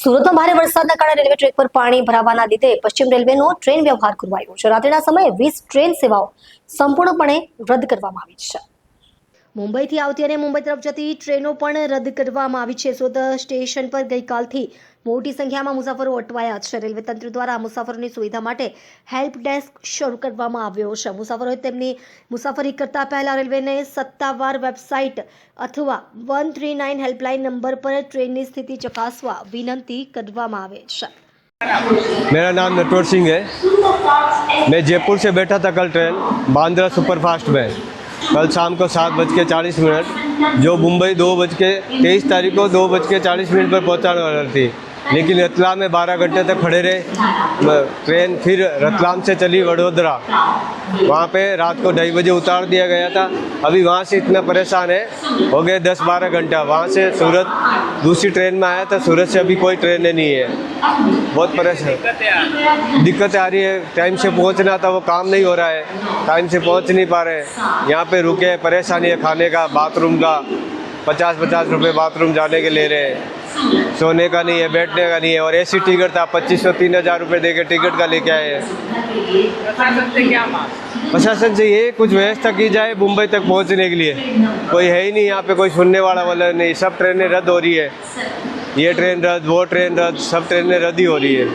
સુરતમાં ભારે વરસાદના કારણે રેલવે ટ્રેક પર પાણી ભરાવાના લીધે પશ્ચિમ રેલવેનો ટ્રેન વ્યવહાર ખોરવાયો છે। રાત્રિના સમયે 20 ટ્રેન સેવાઓ સંપૂર્ણપણે રદ કરવામાં આવી છે। મુંબઈથી આવતી અને મુંબઈ તરફ જતી ટ્રેનો પણ રદ કરવામાં આવી છે। સુરત સ્ટેશન પર ગઈકાલથી મોટી સંખ્યામાં મુસાફરો અટવાયા છે। રેલવે તંત્ર દ્વારા મુસાફરોની સુવિધા માટે હેલ્પ ડેસ્ક શરૂ કરવામાં આવ્યો છે। મુસાફરોએ તેમની મુસાફરી કરતા પહેલા રેલવેને સત્તાવાર વેબસાઇટ અથવા 139 હેલ્પલાઇન નંબર પર ટ્રેનની સ્થિતિ ચકાસવા વિનંતી કરવામાં આવે છે। मेरा नाम नटवर सिंह है। मैं जयपुर से बैठा था कल ट्रेन बांद्रा सुपरफास्ट में। कल शाम को 7:40 जो मुंबई 2:23 तारीख को 2:40 पर पहुंचाने वाली थी, लेकिन रतलाम में 12 घंटे तक खड़े रहे। ट्रेन फिर रतलाम से चली वडोदरा, वहाँ पे रात को 2:30 बजे उतार दिया गया था। अभी वहाँ से इतना परेशान है, हो गए 10-12 घंटा। वहाँ से सूरत दूसरी ट्रेन में आया था, सूरत से अभी कोई ट्रेन नहीं है। बहुत परेशान, दिक्कतें आ रही है। टाइम से पहुँचना था, वो काम नहीं हो रहा है, टाइम से पहुँच नहीं पा रहे। यहाँ पे रुके, परेशानी है खाने का, बाथरूम का 50-50 रुपये बाथरूम जाने के ले रहे हैं। सोने का नहीं है, बैठने का नहीं है। और ऐसी टिकट था 2500-3000 रुपये दे के टिकट का लेके आए हैं। प्रशासन से क्या मांग? प्रशासन से ये कुछ व्यवस्था की जाए मुंबई तक पहुंचने के लिए। कोई है ही नहीं यहाँ पे, कोई सुनने वाला नहीं। सब ट्रेनें रद्द हो रही है, ये ट्रेन रद्द, वो ट्रेन रद्द, सब ट्रेनें रद्द ही हो रही है।